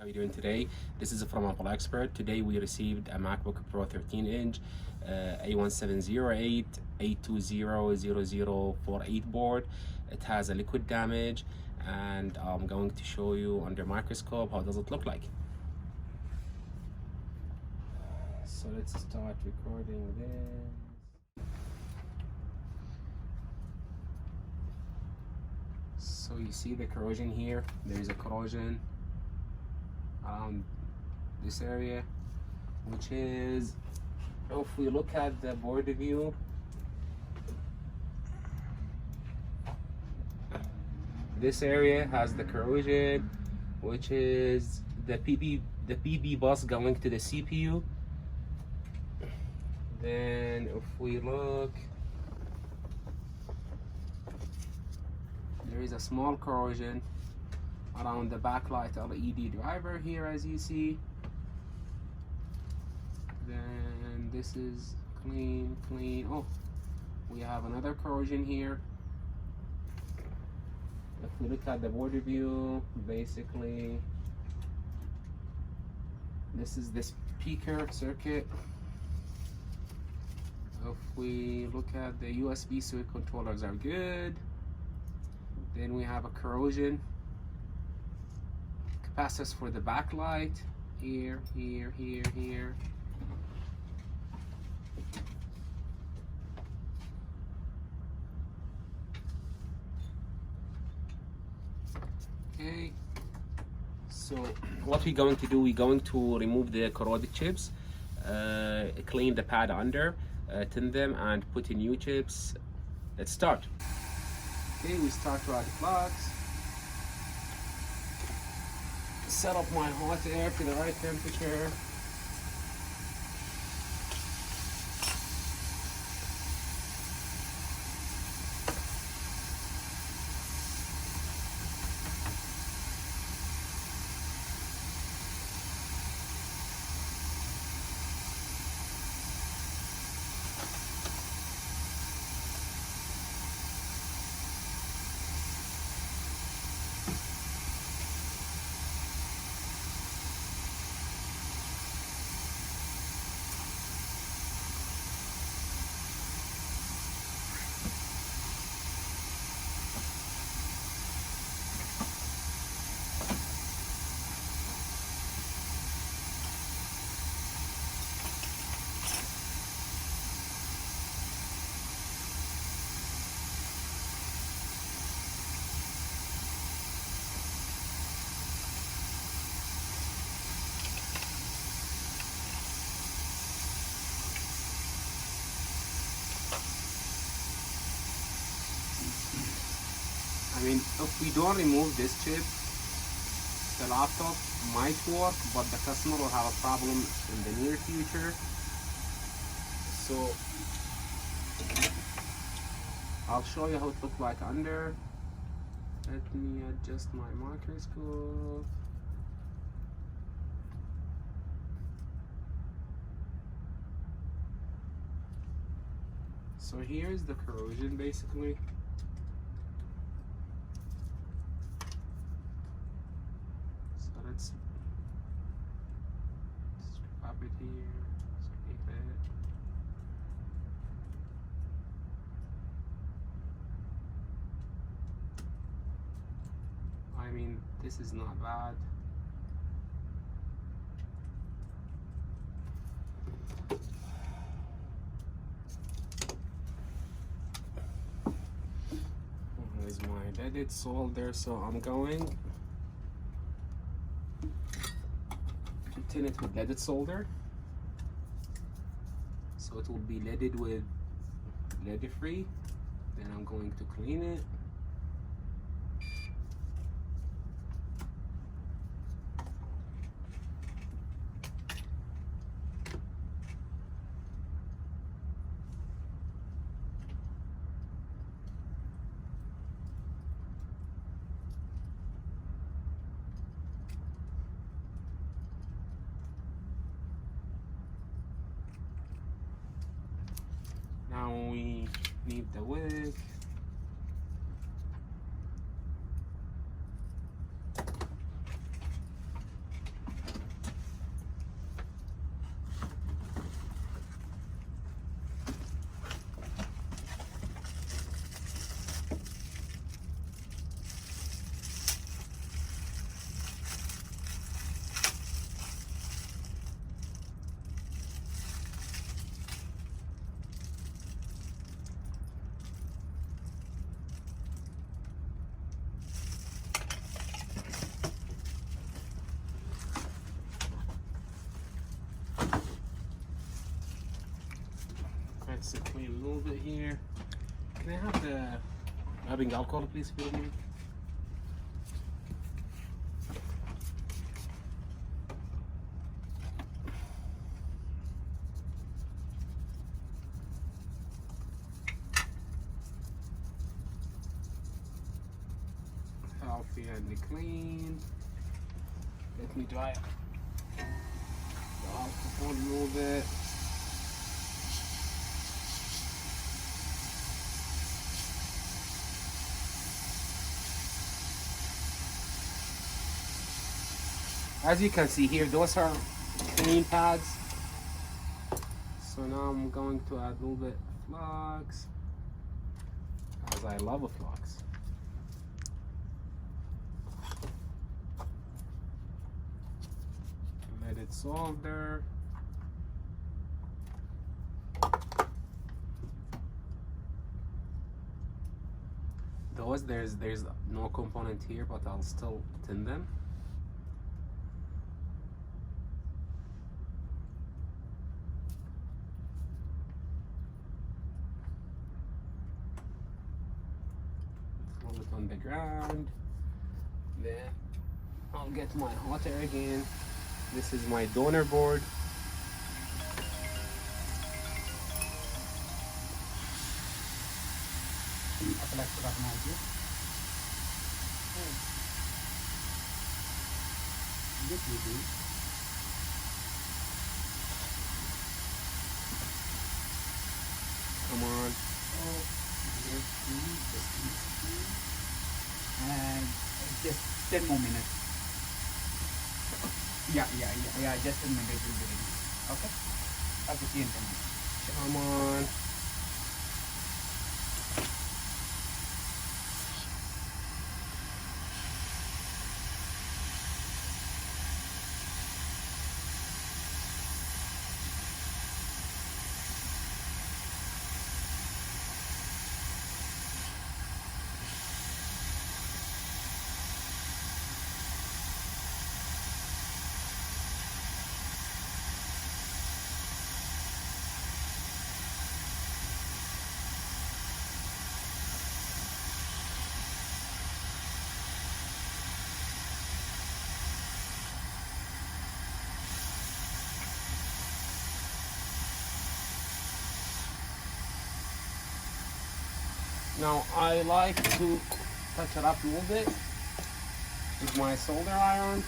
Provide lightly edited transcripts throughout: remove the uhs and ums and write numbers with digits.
How are you doing today? This is from Apple Expert. Today we received a MacBook Pro 13-inch A1708 8200048 board. It has a liquid damage, and I'm going to show you under microscope how does it look like. So let's start recording this. So you see the corrosion here. There is a corrosion around this area, which is, if we look at the board view, this area has the corrosion, which is the PB bus going to the CPU. Then if we look, there is a small corrosion around the backlight LED driver here, as you see. Then this is clean. Oh, we have another corrosion here. If we look at the board view, basically this is the speaker circuit. If we look at the USB switch controllers are good. Then we have a corrosion capacitors for the backlight here. Okay, so what we're going to do, we're going to remove the corroded chips, clean the pad under, tin them, and put in new chips. Let's start. Okay, we start to add the plugs. Set up my hot air to the right temperature. I mean, if we don't remove this chip, the laptop might work, but the customer will have a problem in the near future. So I'll show you how it looks like under. Let me adjust my microscope. So here's the corrosion basically. Let's scrap it here, scrape it. I mean, this is not bad. Here's my leaded solder, so I'm going tin it with leaded solder, so it will be leaded with lead free. Then I'm going to clean it. Now we need the wick. Just to clean a little bit here. Can I have the rubbing alcohol, please, for me? Healthy and clean. Let me dry the alcohol a little bit. As you can see here, those are clean pads. So now I'm going to add a little bit of flux, as I love a flux. Let it solder. Those, there's no component here, but I'll still tin them. On the ground. Then I'll get my hot air again. This is my donor board. Come on. And just 10 more minutes. Yeah, just 10 minutes will be ready. Okay? I'll see you in 10 minutes. Come on. Now I like to touch it up a little bit with my solder iron.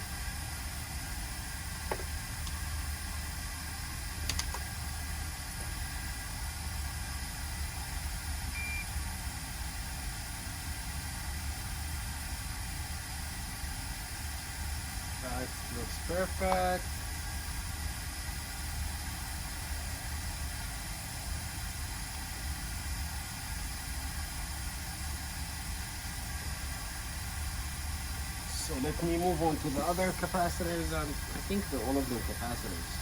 That looks perfect. So let me move on to the other capacitors. I think they're all of them capacitors.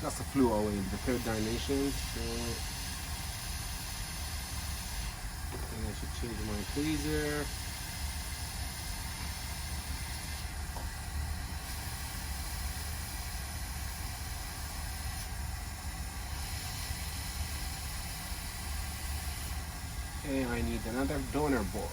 Just flew away the third dimension, so and I should change my tweezer. Okay, I need another donor board.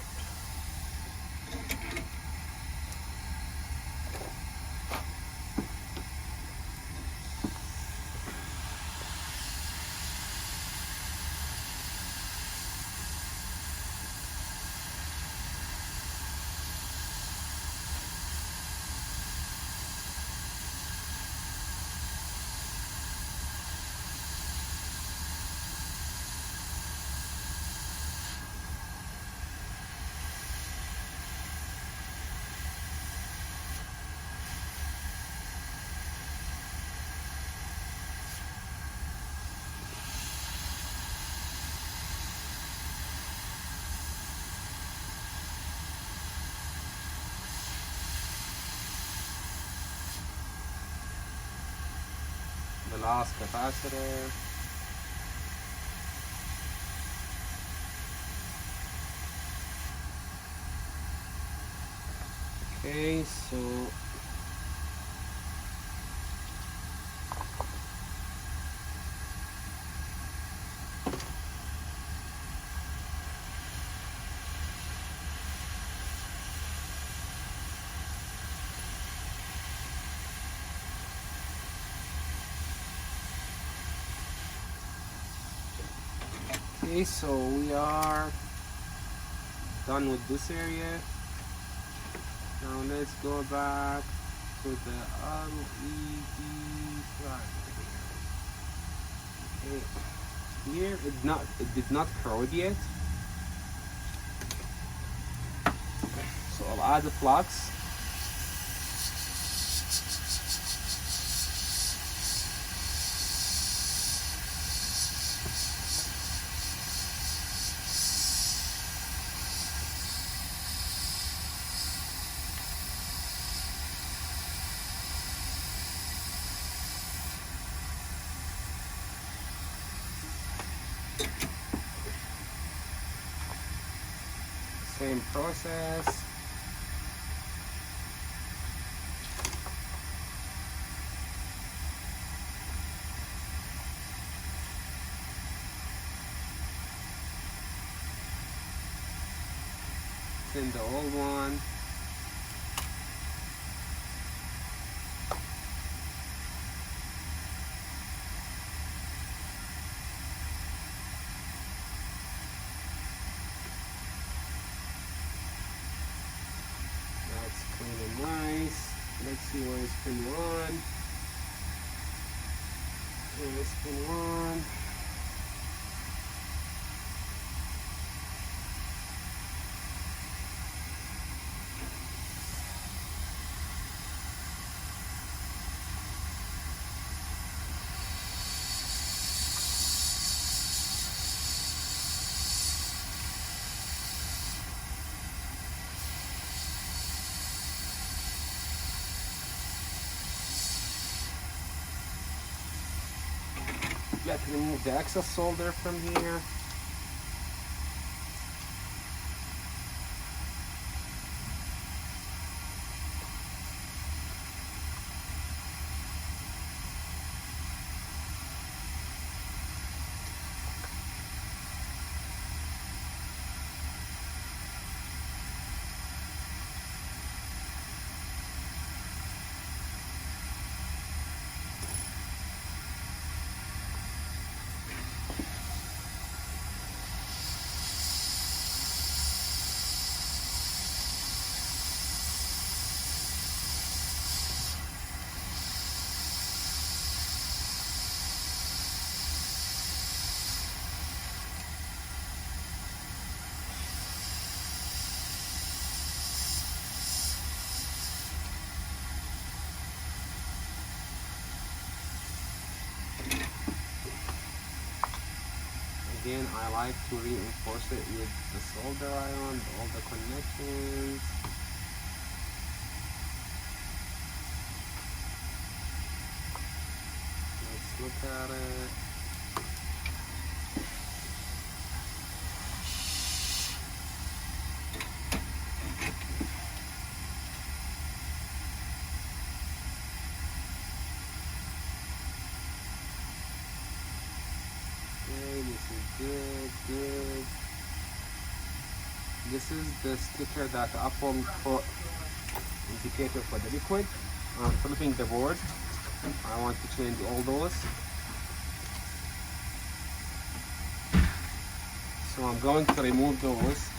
the last capacitor. Okay, so we are done with this area. Now let's go back to the LED slide. Okay, here it did not corrode yet, so I'll add the flux. Same process. Then the old one. Nice. Let's see where it's pin one. Here's pin one. Let's remove the excess solder from here. Again, I like to reinforce it with the solder iron, all the connections. Let's look at it. Good. This is the sticker that Apple put indicator for the liquid. I'm flipping the board. I want to change all those. So I'm going to remove those.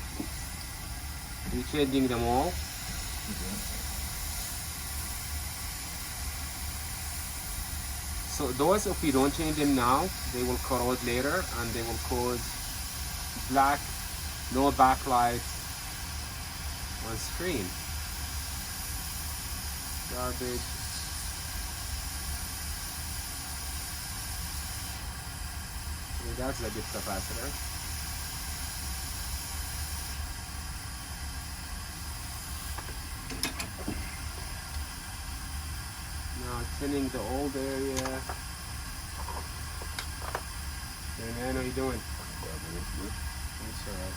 We're changing them all. So those, if we don't change them now, they will corrode later and they will cause black, no backlight on screen. Garbage. Okay, that's a good capacitor. Now thinning the old area. man, how you doing? That's alright.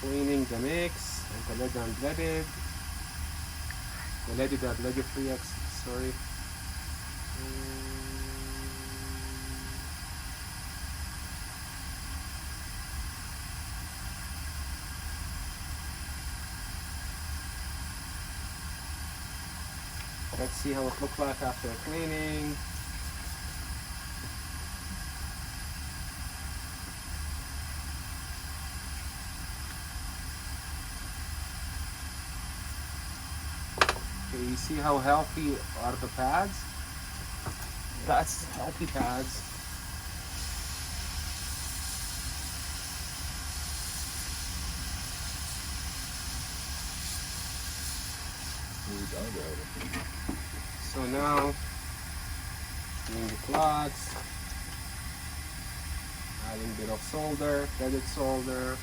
Cleaning the mix and the lead unleaded. The leaded and leaded free sorry. Let's see how it looks like after cleaning. Okay, you see how healthy are the pads? That's healthy pads. So now, doing the clots, adding a bit of solder, threaded solder.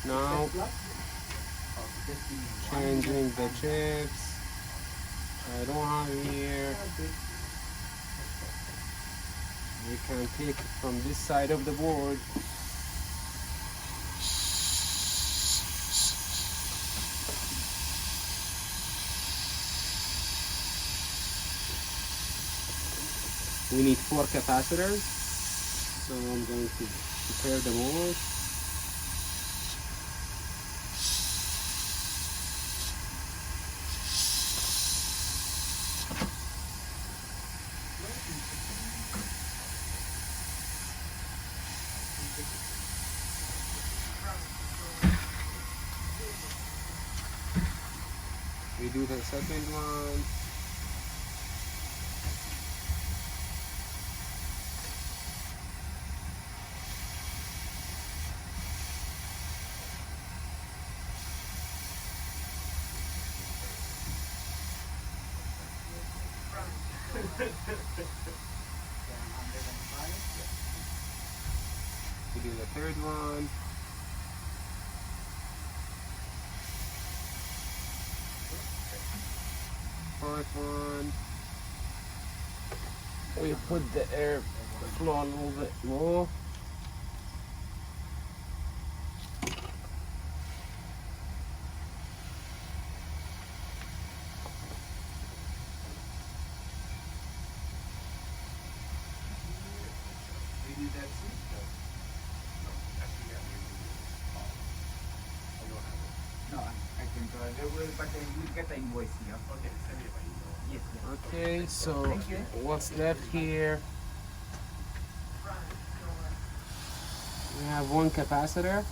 Now, changing the chips. I don't have here. You can take it from this side of the board. We need 4 capacitors, so I'm going to prepare them all. We do the second one. We do the third one. Fourth one. We put the air flow a little bit low. No, I can try. But you get the invoice here. Okay, send it by email. Yes, yes. Okay, so Thank you. what's left here? We have 1 capacitor.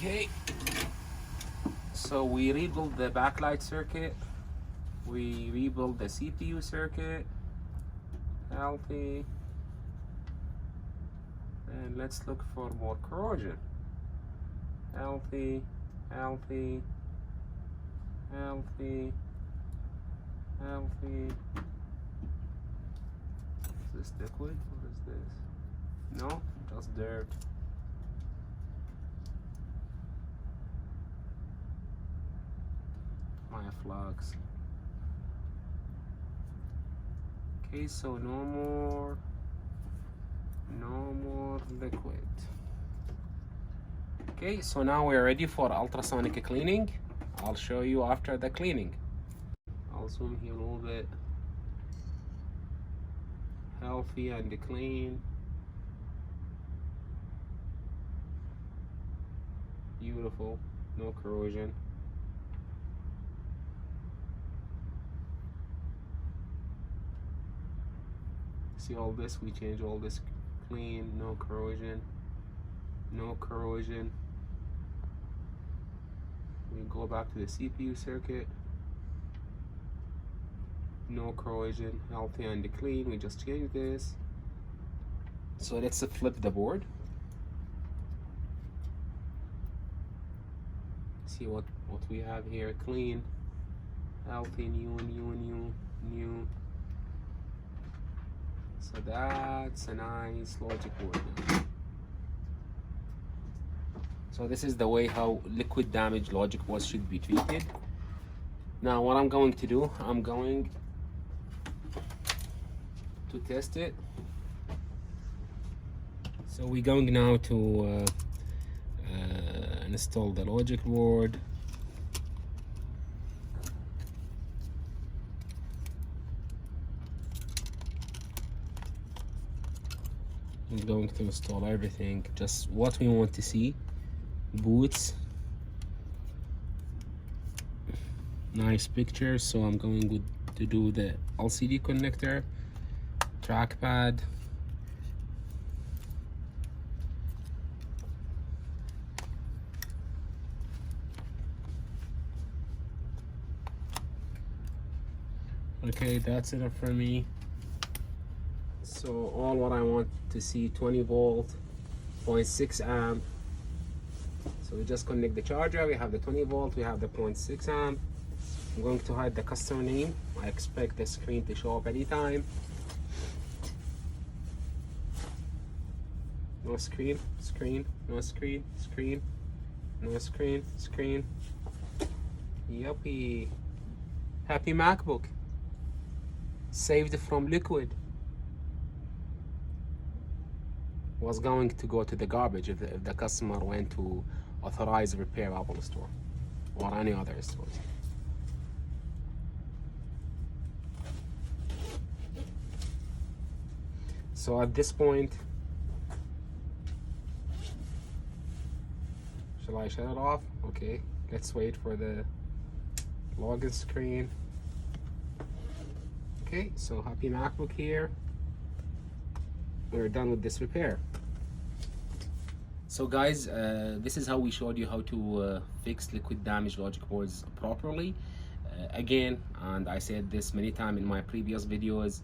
Okay, so we rebuild the backlight circuit, we rebuild the CPU circuit, healthy, and let's look for more corrosion. Healthy, healthy, healthy, healthy. Is this liquid? What is this? No, that's dirt. My flux. Okay, so no more liquid. Okay, so now we're ready for ultrasonic cleaning. I'll show you after the cleaning. I'll zoom here a little bit. Healthy and clean. Beautiful, no corrosion. See all this, we change all this clean, no corrosion, no corrosion. We go back to the CPU circuit, no corrosion, healthy and clean. We just change this. So let's flip the board. See what we have here. Clean, healthy, new. So that's a nice logic board now. So this is the way how liquid damage logic boards should be treated. Now what I'm going to do, I'm going to test it. So we're going now to install the logic board. I'm going to install everything, just what we want to see. Boots, nice picture. So I'm going to do the LCD connector, trackpad, okay, that's enough for me. So all what I want to see, 20 volt, 0.6 amp. So we just connect the charger, we have the 20 volt, we have the 0.6 amp. I'm going to hide the customer name. I expect the screen to show up anytime. No screen, no screen, no screen. Yuppie. Happy MacBook. Saved from Liquid. Was going to go to the garbage if the customer went to authorized repair Apple Store or any other stores. So at this point, shall I shut it off? Okay, let's wait for the login screen. Okay, so happy MacBook here. We're done with this repair. So guys, this is how we showed you how to fix liquid damage logic boards properly. Again, and I said this many times in my previous videos,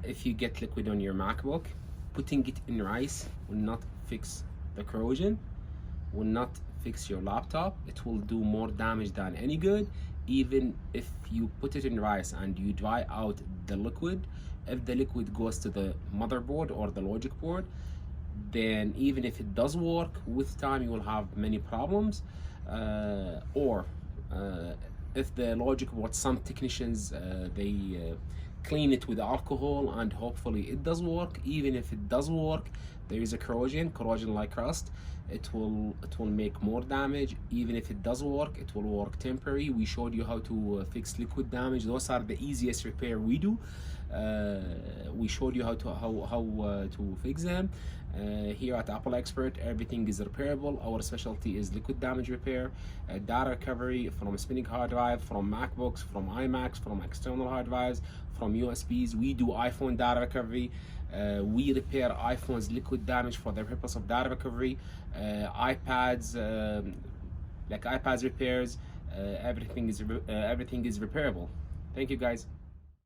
if you get liquid on your MacBook, putting it in rice will not fix the corrosion, will not fix your laptop. It will do more damage than any good. Even if you put it in rice and you dry out the liquid, if the liquid goes to the motherboard or the logic board, then even if it does work, with time you will have many problems. If the logic board, some technicians they clean it with alcohol and hopefully it does work. Even if it does work, there is a corrosion like rust. It will make more damage. Even if it does work, it will work temporary. We showed you how to fix liquid damage. Those are the easiest repair we do. We showed you how to fix them. Here at Apple Expert, everything is repairable. Our specialty is liquid damage repair, data recovery from spinning hard drive, from MacBooks, from iMacs, from external hard drives, from USBs. We do iPhone data recovery. We repair iPhones liquid damage for the purpose of data recovery. iPads, like iPads repairs. Everything is repairable. Thank you guys.